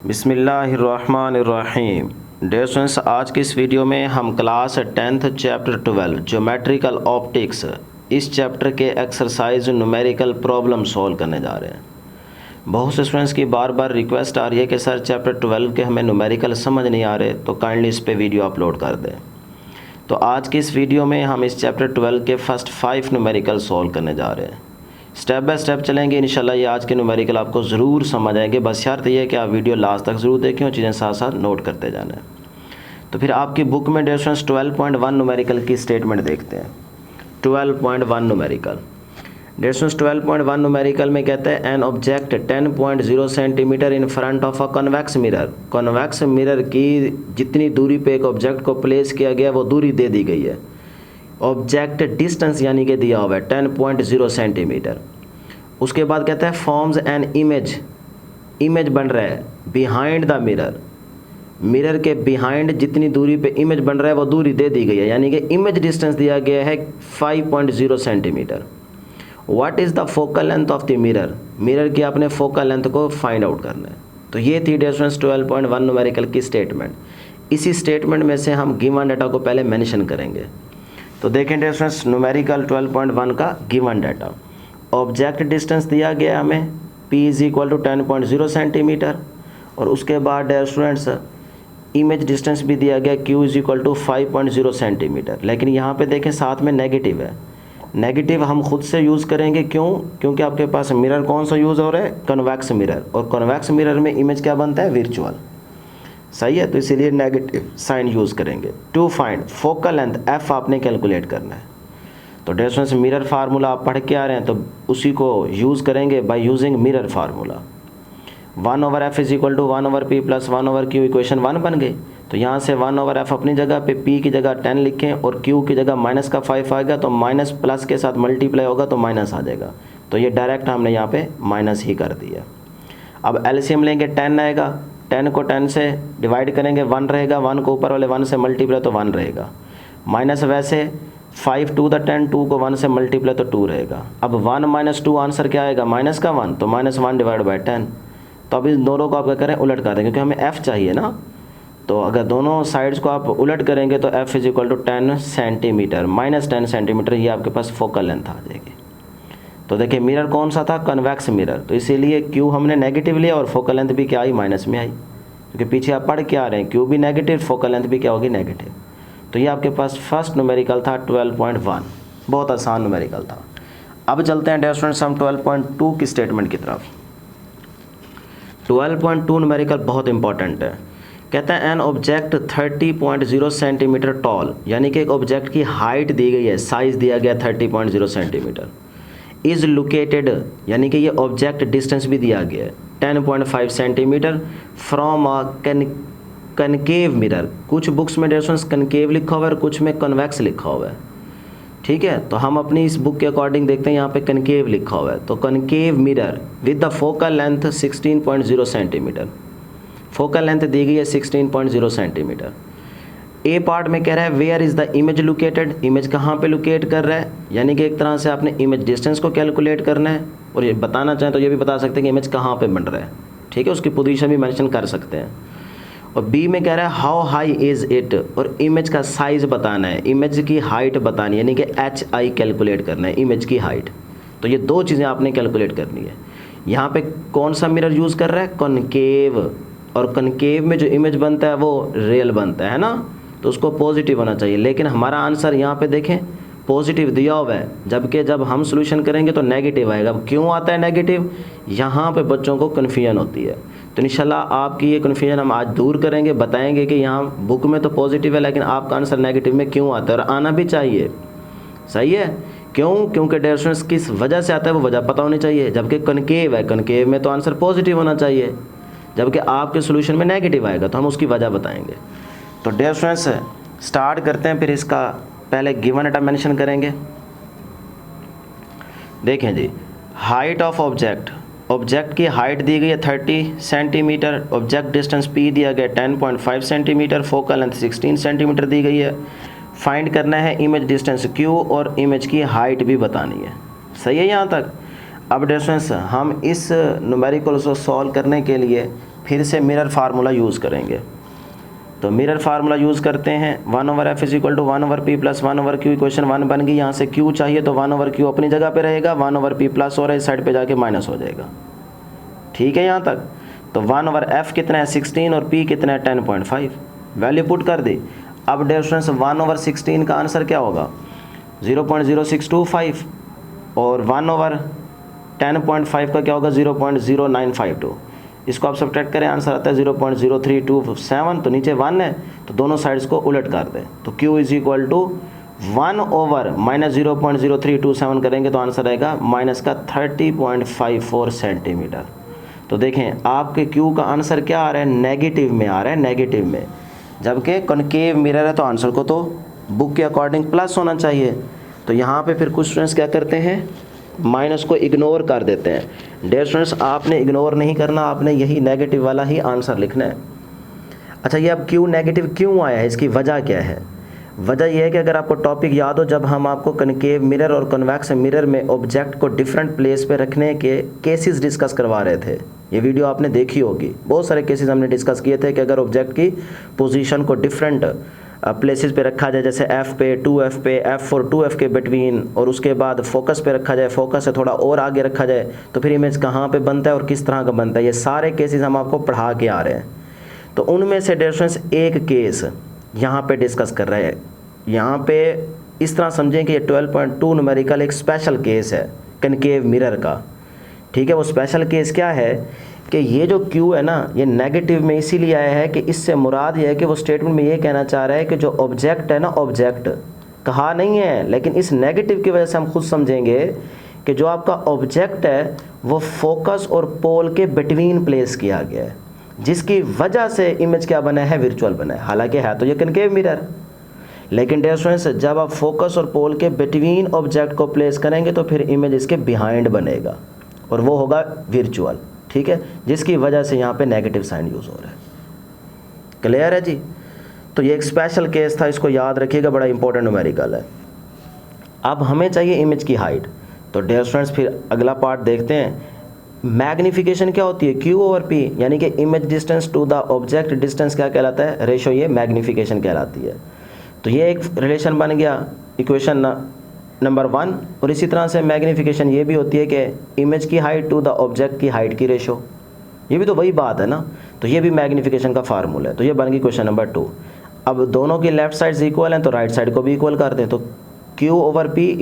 बिस्मिल्लाहिर्रहमानिर्रहीम। Dear students, आज की इस वीडियो में हम class 10th chapter 12 geometrical optics इस चैप्टर के एक्सरसाइज न्यूमेरिकल प्रॉब्लम सॉल्व करने जा रहे हैं। बहुत से स्टूडेंट्स की बार बार रिक्वेस्ट आ रही है कि सर चैप्टर 12 के हमें न्यूमेरिकल समझ नहीं आ रहे, तो काइंडली इस पर वीडियो अपलोड कर दें। तो आज की इस वीडियो में हम इस चैप्टर 12 के फर्स्ट 5 न्यूमेरिकल सॉल्व करने जा रहे हैं। स्टेप बाय स्टेप चलेंगे इंशाल्लाह। ये आज के न्यूमेरिकल आपको ज़रूर समझ आएंगे, बस शर्त ये है कि आप वीडियो लास्ट तक ज़रूर देखें और चीज़ें साथ साथ नोट करते जाना है। तो फिर आपकी बुक में डियर स्टूडेंट्स 12.1 न्यूमेरिकल की स्टेटमेंट देखते हैं। 12.1 न्यूमेरिकल डियर स्टूडेंट्स 12.1 न्यूमेरिकल में कहते हैं an object 10.0 centimetre in front of a convex mirror. Convex mirror की जितनी दूरी पे एक ऑब्जेक्ट को प्लेस किया गया वो दूरी दे दी गई है। ऑब्जेक्ट डिस्टेंस यानी कि दिया हुआ है 10.0 सेंटीमीटर। उसके बाद कहता है फॉर्म्स एन इमेज बन रहा है बिहाइंड द मिरर। मिरर के बिहाइंड जितनी दूरी पे इमेज बन रहा है वो दूरी दे दी गई है, यानी कि इमेज डिस्टेंस दिया गया है 5.0 centimetre. What is the focal length of the mirror. Mirror की आपने फोकल लेंथ को फाइंड आउट करना है। तो ये थी डियर स्टूडेंट्स 12.1 न्यूमेरिकल की स्टेटमेंट। इसी स्टेटमेंट में से हम गिवन डाटा को पहले मेंशन करेंगे। तो देखें डियर स्टूडेंट्स न्यूमेरिकल 12.1 का गिवन डाटा। ऑब्जेक्ट डिस्टेंस दिया गया हमें p is equal to 10.0 centimetre, और उसके बाद डियर स्टूडेंट्स इमेज डिस्टेंस भी दिया गया q is equal to 5.0 centimetre. लेकिन यहाँ पे देखें साथ में नेगेटिव है। नेगेटिव हम खुद से यूज़ करेंगे, क्यों? क्योंकि आपके पास मिरर कौन सा यूज़ हो रहा है, कन्वेक्स मिरर, और कन्वेक्स मिरर में इमेज क्या बनता है, वर्चुअल। सही है, तो इसीलिए नेगेटिव साइन यूज़ करेंगे। To find focal length f आपने कैलकुलेट करना है। तो डियर स्टूडेंट्स मिरर फार्मूला आप पढ़ के आ रहे हैं तो उसी को यूज़ करेंगे by using mirror formula. 1/f is equal to 1/p plus 1/q equation 1 बन गई। तो यहाँ से 1/f अपनी जगह पे p की जगह 10 लिखें और q की जगह माइनस का 5 आ गया, तो माइनस प्लस के साथ मल्टीप्लाई होगा तो माइनस आ जाएगा। तो ये डायरेक्ट हमने यहाँ पे माइनस ही कर दिया। अब एलसीएम लेंगे 10 आएगा, 10 को 10 से डिवाइड करेंगे 1 रहेगा, 1 को ऊपर वाले 1 से मल्टीप्लाई तो 1 रहेगा। माइनस वैसे 5 टू द 10, 2 को 1 से मल्टीप्लाई तो 2 रहेगा। अब 1 माइनस 2 आंसर क्या आएगा, माइनस का 1, तो -1 डिवाइड बाई 10। तो अब इस दोनों को आप क्या करें, उलट कर दें, क्योंकि हमें f चाहिए ना। तो अगर दोनों साइड्स को आप उलट करेंगे तो f is equal to 10 centimetre minus 10 centimetre, ये आपके पास फोकल लेंथ आ जाएगी। तो देखिए मिरर कौन सा था, कन्वेक्स मिरर, तो इसीलिए q हमने नेगेटिव लिया और फोकल लेंथ भी क्या आई, माइनस में आई, क्योंकि पीछे आप पढ़ के आ रहे हैं q भी नेगेटिव, फोकल लेंथ भी क्या होगी, नेगेटिव। तो ये आपके पास फर्स्ट न्यूमेरिकल था 12.1, बहुत आसान न्यूमेरिकल था। अब चलते हैं डियर स्टूडेंट्स हम 12.2 की स्टेटमेंट की तरफ। 12.2 न्यूमेरिकल बहुत इंपॉर्टेंट है। कहता है एन ऑब्जेक्ट 30.0 सेंटीमीटर टॉल, यानी कि एक ऑब्जेक्ट की हाइट दी गई है, साइज दिया गया 30.0 सेंटीमीटर, इज़ लोकेटेड, यानी कि ये ऑब्जेक्ट डिस्टेंस भी दिया गया है 10.5 centimetre from a concave mirror. कुछ बुक्स में डिस्टेंस कनकेव लिखा हुआ है और कुछ में कन्वेक्स लिखा हुआ है, ठीक है। तो हम अपनी इस बुक के अकॉर्डिंग देखते हैं, यहाँ पे कनकेव लिखा हुआ है। तो concave mirror with the focal length 16.0 centimetre, focal length दी गई है 16.0 सेंटीमीटर। ए पार्ट में कह रहा है where is the image located, image कहाँ पे लोकेट कर रहा है, यानी कि एक तरह से आपने इमेज डिस्टेंस को कैलकुलेट करना है, और ये बताना चाहें तो ये भी बता सकते हैं कि इमेज कहाँ पे बन रहा है, ठीक है, उसकी पोजीशन भी मेंशन कर सकते हैं। और बी में कह रहा है हाउ हाई इज़ इट, और इमेज का साइज़ बताना है, इमेज की हाइट बतानी है, यानी कि HI कैलकुलेट करना है, इमेज की हाइट। तो ये दो चीज़ें आपने कैलकुलेट करनी है। यहाँ पे कौन सा मिरर यूज़ कर रहा है, कनकेव, और कनकेव में जो इमेज बनता है वो रियल बनता है ना, तो उसको पॉजिटिव होना चाहिए। लेकिन हमारा आंसर यहाँ पे देखें पॉजिटिव दिया हुआ है, जबकि जब हम सोल्यूशन करेंगे तो नेगेटिव आएगा। अब क्यों आता है नेगेटिव, यहाँ पे बच्चों को कन्फ्यूजन होती है। तो इंशाल्लाह आपकी ये कन्फ्यूजन हम आज दूर करेंगे, बताएंगे कि यहाँ बुक में तो पॉजिटिव है लेकिन आपका आंसर नेगेटिव में क्यों आता है, और आना भी चाहिए। सही है, क्यों? क्योंकि डियर स्टूडेंट्स किस वजह से आता है वो वजह पता होनी चाहिए। जबकि कनकेव है, कनकेव में तो आंसर पॉजिटिव होना चाहिए, जबकि आपके सोल्यूशन में नेगेटिव आएगा, तो हम उसकी वजह बताएंगे। तो डियर स्टूडेंट्स स्टार्ट करते हैं, फिर इसका पहले गिवन डाटा मेंशन करेंगे। देखें जी, हाइट ऑफ ऑब्जेक्ट, ऑब्जेक्ट की हाइट दी गई है 30 सेंटीमीटर, ऑब्जेक्ट डिस्टेंस p दिया गया 10.5 सेंटीमीटर, फोकल लेंथ 16 सेंटीमीटर दी गई है। फाइंड करना है इमेज डिस्टेंस q और इमेज की हाइट भी बतानी है। सही है यहाँ तक। अब डिस्टेंस हम इस न्यूमेरिकल को सॉल्व करने के लिए फिर से मिरर फार्मूला यूज़ करेंगे। तो मिरर फार्मूला यूज़ करते हैं 1/f = 1/p + 1/q। इक्वेशन 1 बन गई। यहाँ से q चाहिए तो 1/q अपनी जगह पे रहेगा, 1/p प्लस हो रहा है, इस साइड पे जाके माइनस हो जाएगा। ठीक है यहाँ तक। तो 1/f कितना है 16 और p कितना है 10.5। वैल्यू पुट कर दी। अब डियर स्टूडेंट्स 1/16 का आंसर क्या होगा 0.0625 और 1/10.5 का क्या होगा 0.0952। इसको आप सब्ट्रैक्ट करें, आंसर आता है 0.0327। तो नीचे 1 है तो दोनों साइड्स को उलट कर दें। तो q = 1/-0.0327 करेंगे तो आंसर आएगा -30.54 सेंटीमीटर। तो देखें आपके q का आंसर क्या आ रहा है, नेगेटिव में आ रहा है, नेगेटिव में। जबकि कॉनकेव मिरर है तो आंसर को तो बुक के अकॉर्डिंग प्लस होना चाहिए। तो यहाँ पे फिर कुछ स्टूडेंट्स क्या करते हैं, माइनस को इग्नोर कर देते हैं। डियर स्टूडेंट्स आपने इग्नोर नहीं करना, आपने यही नेगेटिव वाला ही आंसर लिखना है। अच्छा ये अब क्यों नेगेटिव क्यों आया है, इसकी वजह क्या है। वजह यह है कि अगर आपको टॉपिक याद हो, जब हम आपको कनकेव मिरर और कन्वेक्स मिरर में ऑब्जेक्ट को डिफरेंट प्लेस पे रखने के केसेस डिस्कस करवा रहे थे, ये वीडियो आपने देखी होगी। बहुत सारे केसेस हमने डिस्कस किए थे कि अगर ऑब्जेक्ट की पोजीशन को डिफरेंट प्लेसेस पे रखा जाए, जैसे F पे, 2F पे, F और 2F के बिटवीन, और उसके बाद फोकस पे रखा जाए, फोकस से थोड़ा और आगे रखा जाए, तो फिर इमेज कहाँ पे बनता है और किस तरह का बनता है, ये सारे केसेस हम आपको पढ़ा के आ रहे हैं। तो उनमें से डियर स्टूडेंट्स एक केस यहाँ पे डिस्कस कर रहे हैं। यहाँ पे इस तरह समझें कि ये 12.2 न्यूमेरिकल एक स्पेशल केस है कनकेव मिरर का। ठीक है, वो स्पेशल केस क्या है कि ये जो Q है ना, ये नेगेटिव में इसीलिए आया है कि इससे मुराद ये है कि वो स्टेटमेंट में ये कहना चाह रहा है कि जो ऑब्जेक्ट है ना, ऑब्जेक्ट कहा नहीं है, लेकिन इस नेगेटिव की वजह से हम खुद समझेंगे कि जो आपका ऑब्जेक्ट है वो फोकस और पोल के बिटवीन प्लेस किया गया है, जिसकी वजह से इमेज क्या बना है, वर्चुअल बना है। हालांकि है तो ये कनकेव मिरर, लेकिन डियर स्टूडेंट्स जब आप फोकस और पोल के बिटवीन ऑब्जेक्ट को प्लेस करेंगे तो फिर इमेज इसके बिहाइंड बनेगा और वो होगा वर्चुअल। ठीक है, जिसकी वजह से यहाँ पे नेगेटिव साइन यूज़ हो रहा है। क्लियर है जी। तो ये एक स्पेशल केस था, इसको याद रखिएगा, बड़ा इंपॉर्टेंट न्यूमेरिकल है। अब हमें चाहिए इमेज की हाइट। तो डियर स्टूडेंट्स फिर अगला पार्ट देखते हैं। मैग्निफिकेशन क्या होती है, Q/P, यानी कि image distance to the object distance क्या कहलाता है, रेशो, ये मैग्निफिकेशन कहलाती है। तो ये एक रिलेशन बन गया इक्वेशन नंबर 1। और इसी तरह से मैग्निफिकेशन ये भी होती है कि इमेज की हाइट टू द ऑब्जेक्ट की हाइट की रेशो, ये भी तो वही बात है ना। तो ये भी मैग्निफिकेशन का फार्मूला है। तो ये बन गई क्वेश्चन नंबर 2। अब दोनों की लेफ्ट साइड्स इक्वल हैं तो राइट साइड को भी इक्वल कर दें। तो Q/P =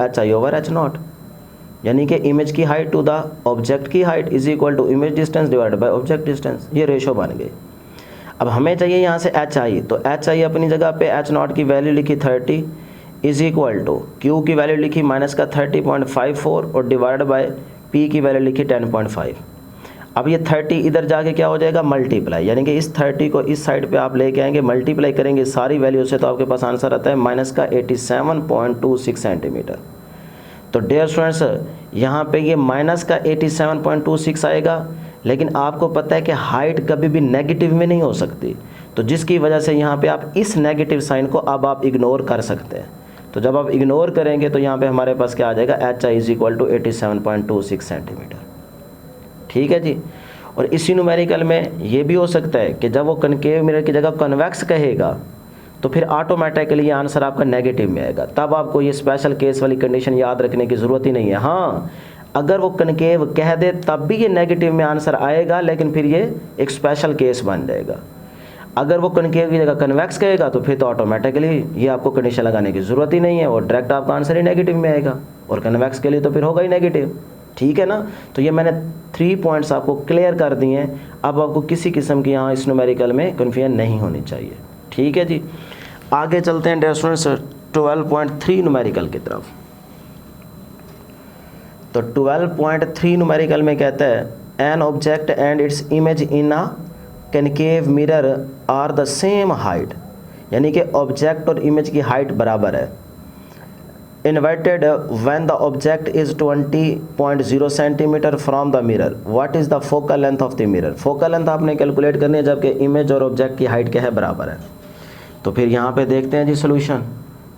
HI/H0, यानी कि इमेज की हाइट टू द ऑब्जेक्ट की height = image distance divided by object distance. ये रेशो बन गई। अब हमें चाहिए यहाँ से HI। तो HI अपनी जगह पे H0 की वैल्यू लिखी 30 = Q की वैल्यू लिखी -30.54 और डिवाइड बाय P की वैल्यू लिखी 10.5। अब ये 30 इधर जाके क्या हो जाएगा, मल्टीप्लाई, यानी कि इस 30 को इस साइड पे आप लेके आएंगे, मल्टीप्लाई करेंगे सारी वैल्यू से, तो आपके पास आंसर आता है -87.26 सेंटीमीटर। तो डियर स्टूडेंट्स यहाँ पे ये -87.26 आएगा, लेकिन आपको पता है कि हाइट कभी भी नेगेटिव में नहीं हो सकती, तो जिसकी वजह से यहाँ पे आप इस नेगेटिव साइन को अब आप इग्नोर कर सकते हैं। तो जब आप इग्नोर करेंगे तो यहाँ पे हमारे पास क्या आ जाएगा, HI = 87.26 सेंटीमीटर। ठीक है जी। और इसी न्यूमेरिकल में ये भी हो सकता है कि जब वो कनकेव मिरर की जगह कन्वेक्स कहेगा तो फिर ऑटोमेटिकली आंसर आपका नेगेटिव में आएगा। तब आपको ये स्पेशल केस वाली कंडीशन याद रखने की ज़रूरत ही नहीं है। हाँ, अगर वो कनकेव कह दे तब भी ये नेगेटिव में आंसर आएगा, लेकिन फिर ये एक स्पेशल केस बन जाएगा। अगर वो कनकेव की जगह कन्वेक्स कहेगा तो फिर तो ऑटोमेटिकली ये आपको कंडीशन लगाने की ज़रूरत ही नहीं है और डायरेक्ट आपका आंसर ही नेगेटिव में आएगा, और कन्वेक्स के लिए तो फिर होगा ही नेगेटिव। ठीक है ना। तो ये मैंने 3 पॉइंट्स आपको क्लियर कर दिए हैं। अब आपको किसी किस्म की यहाँ इस न्यूमेरिकल में कन्फ्यूजन नहीं होनी चाहिए। ठीक है जी। आगे चलते हैं डियर स्टूडेंट्स 12.3 न्यूमेरिकल की तरफ। तो 12.3 न्यूमेरिकल में कहता है an object and its image in a concave mirror are the same height, यानी कि ऑब्जेक्ट और इमेज की हाइट बराबर है। Inverted when the object is 20.0 centimetre from the mirror, what is the focal length of the mirror. Focal length आपने calculate करनी है, जबकि इमेज और ऑब्जेक्ट की हाइट क्या है, बराबर है। तो फिर यहाँ पे देखते हैं जी सोल्यूशन।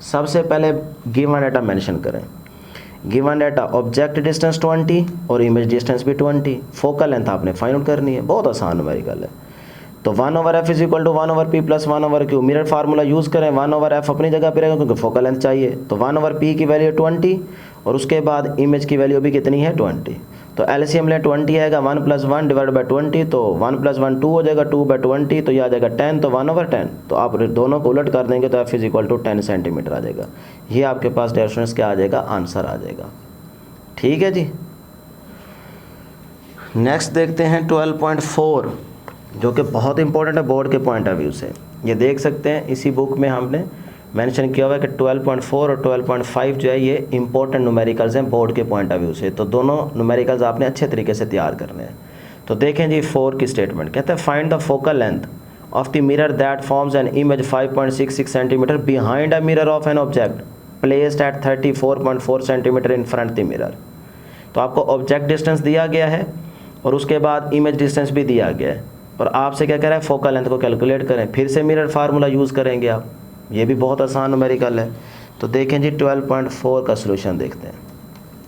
सबसे पहले गिवन डाटा मेंशन करें। गिवन डाटा ऑब्जेक्ट डिस्टेंस 20 और इमेज डिस्टेंस भी 20, फोकल लेंथ आपने फाइंड आउट करनी है, बहुत आसान न्यूमेरिकल है। तो 1/f is equal to 1/p plus 1/q, mirror formula use करें, 1/f अपनी जगह पे रहेगा क्योंकि फोकल लेंथ चाहिए, तो 1/p की वैल्यू 20 और उसके बाद इमेज की वैल्यू भी कितनी है 20। तो एलसीएम लें 20 आएगा 1 + 1 डिवाइड बाई 20, तो 1 + 1 2 हो जाएगा, 2/20 तो ये आ जाएगा 10, तो 1/10। तो आप दोनों को उलट कर देंगे तो f is equal to 10 centimetre आ जाएगा। ये आपके पास डियर स्टूडेंट्स क्या आ जाएगा, आंसर आ जाएगा। ठीक है जी। नेक्स्ट देखते हैं 12.4 जो कि बहुत इंपॉर्टेंट है बोर्ड के पॉइंट ऑफ व्यू से। ये देख सकते हैं इसी बुक में हमने मेंशन किया हुआ है कि 12.4 और 12.5 जो है ये इंपॉर्टेंट न्यूमेरिकल्स हैं बोर्ड के पॉइंट ऑफ व्यू से, तो दोनों न्यूमेरिकल्स आपने अच्छे तरीके से तैयार करने हैं। तो देखें जी 4 की स्टेटमेंट कहते हैं find the focal length of the mirror that forms an image 5.66 centimetre behind a mirror of an object placed at 34.4 centimetre in front the mirror. तो आपको ऑब्जेक्ट डिस्टेंस दिया गया है और उसके बाद इमेज डिस्टेंस भी दिया गया है और आपसे क्या कह रहा है फोकल लेंथ को कैलकुलेट करें। फिर से मिरर फार्मूला यूज़ करेंगे आप, ये भी बहुत आसान न्यूमेरिकल है। तो देखें जी 12.4 का सॉल्यूशन देखते हैं।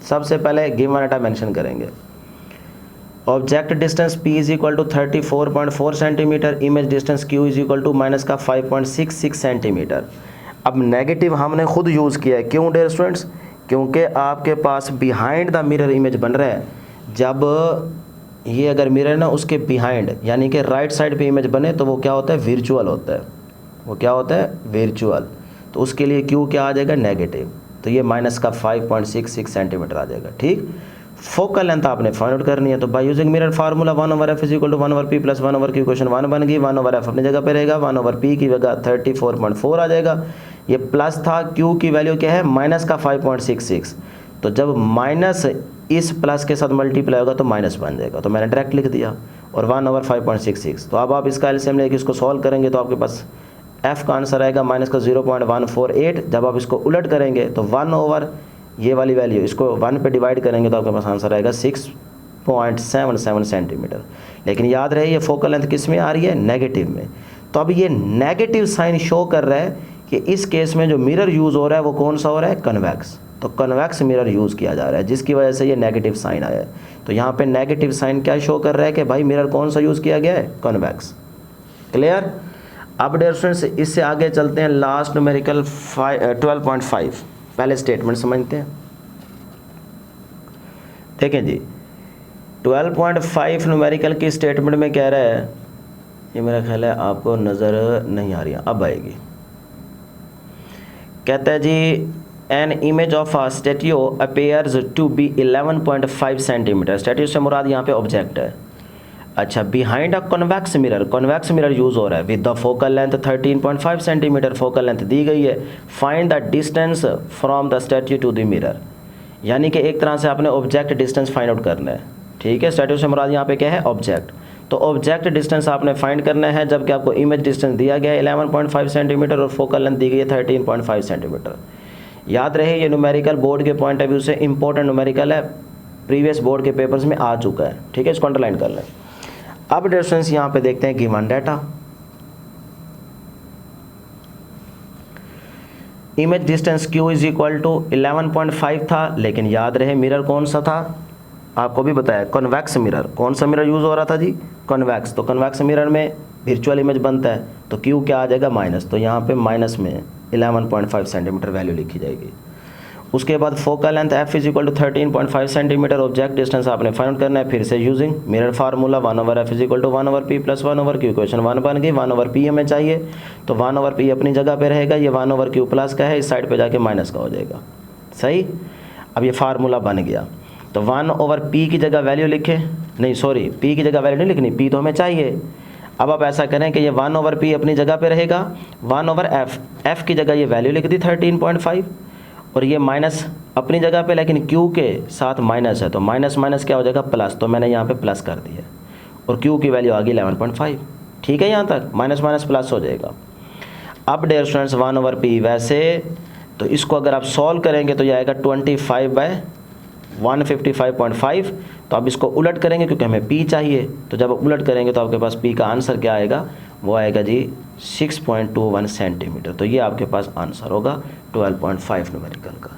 सबसे पहले गिवन डाटा मेंशन करेंगे, object distance p is equal to 34.4 centimetre, image distance q is equal to minus का 5.66 सेंटीमीटर। अब नेगेटिव हमने खुद यूज़ किया है, क्यों डियर स्टूडेंट्स, क्योंकि आपके पास बिहाइंड द मिरर इमेज बन रहा है। जब ये अगर मिरर ना उसके बिहाइंड यानी कि राइट साइड पे इमेज बने तो वो क्या होता है, वर्चुअल होता है, वो क्या होता है, वर्चुअल। तो उसके लिए क्यू क्या आ जाएगा, नेगेटिव, तो ये माइनस का 5.66 सेंटीमीटर आ जाएगा। ठीक, फोकल लेंथ आपने फाइंड आउट करनी है, तो by using mirror formula 1/f is equal to 1/p plus 1/q, equation 1 बन गई। 1/f अपनी जगह पे रहेगा, 1/p की जगह 34.4 आ जाएगा। ये प्लस था, q की वैल्यू क्या है, माइनस का 5.66, तो जब माइनस इस प्लस के साथ मल्टीप्लाई होगा तो माइनस बन जाएगा, तो मैंने डायरेक्ट लिख दिया, और 1/5.66। तो अब आप इसका एलसीएम लेके इसको सॉल्व करेंगे तो आपके पास f का आंसर आएगा माइनस का 0.148। जब आप इसको उलट करेंगे तो 1/, ये वाली वैल्यू इसको 1 पे डिवाइड करेंगे तो आपके पास आंसर आएगा 6.77 सेंटीमीटर। लेकिन याद रहे ये फोकल लेंथ किस में आ रही है, नेगेटिव में। तो अब ये नेगेटिव साइन शो कर रहा है कि इस केस में जो मिरर यूज़ हो रहा है वो कौन सा हो रहा है, कन्वेक्स। तो कन्वेक्स मिरर यूज़ किया जा रहा है जिसकी वजह से ये नेगेटिव साइन आया है। तो यहाँ पे नेगेटिव साइन क्या शो कर रहा है कि भाई मिरर कौन सा यूज़ किया गया है, कन्वेक्स। क्लियर। अब डियर स्टूडेंट्स इससे आगे चलते हैं लास्ट न्यूमेरिकल 12.5। पहले स्टेटमेंट समझते हैं। देखें जी 12.5 न्यूमेरिकल की स्टेटमेंट में कह रहा है, ये मेरा ख्याल है आपको नज़र नहीं आ रही है, अब आएगी। कहता है जी an image of a statue appears to be 11.5 centimetre. Statue से मुराद यहाँ पे ऑब्जेक्ट है। अच्छा, behind a convex mirror, convex mirror use हो रहा है with the focal length 13.5 centimetre, focal length दी गई है। Find the distance from the statue to the mirror, यानी कि एक तरह से आपने ऑब्जेक्ट डिस्टेंस फाइंड आउट करना है। ठीक है, स्टैट्यू से मुराद यहाँ पे क्या है, ऑब्जेक्ट। तो ऑब्जेक्ट डिस्टेंस आपने फाइंड करना है, जबकि आपको इमेज डिस्टेंस दिया गया है 11.5 सेंटीमीटर और फोकल लेंथ दी गई है 13.5 सेंटीमीटर। याद रहे ये न्यूमेरिकल बोर्ड के पॉइंट ऑफ व्यू से इंपॉर्टेंट न्यूमेरिकल है, प्रीवियस बोर्ड के पेपर्स में आ चुका है। ठीक है, इसको अंडरलाइन कर लें। अब डिस्टेंस यहाँ पे देखते हैं given data. Image distance q is equal to 11.5 था, लेकिन याद रहे मिरर कौन सा था, आपको भी बताया कॉन्वेक्स मिरर। कौन सा मिरर यूज़ हो रहा था जी, कॉन्वेक्स। तो कॉन्वेक्स मिरर में वर्चुअल इमेज बनता है, तो q क्या आ जाएगा, माइनस। तो यहाँ पे माइनस में 11.5 सेंटीमीटर वैल्यू लिखी जाएगी। उसके बाद focal length f is equal to 13.5 centimetre, object distance आपने फाइंड करना है फिर से using mirror formula 1/f is equal to 1/p plus 1/q, equation 1 बन गई। 1/p हमें चाहिए, तो 1/p अपनी जगह पे रहेगा, ये 1/q प्लस का है, इस साइड पे जाके माइनस का हो जाएगा। सही, अब ये फार्मूला बन गया। तो 1/p की जगह वैल्यू लिखे, नहीं सॉरी p की जगह वैल्यू नहीं लिखनी, p तो हमें चाहिए। अब आप ऐसा करें कि ये 1/p अपनी जगह पे रहेगा, 1/f, f की जगह ये वैल्यू लिख दी 13.5 और ये माइनस अपनी जगह पे, लेकिन q के साथ माइनस है तो माइनस माइनस क्या हो जाएगा, प्लस। तो मैंने यहाँ पे प्लस कर दिया और q की वैल्यू आ गई 11.5। ठीक है, यहाँ तक माइनस माइनस प्लस हो जाएगा। अब डियर स्टूडेंट्स 1/p वैसे तो इसको अगर आप सॉल्व करेंगे तो ये आएगा 25/155.5। तो अब इसको उलट करेंगे क्योंकि हमें p चाहिए, तो जब उलट करेंगे तो आपके पास p का आंसर क्या आएगा, वो आएगा जी 6.21 सेंटीमीटर। तो ये आपके पास आंसर होगा 12.5 न्यूमेरिकल का।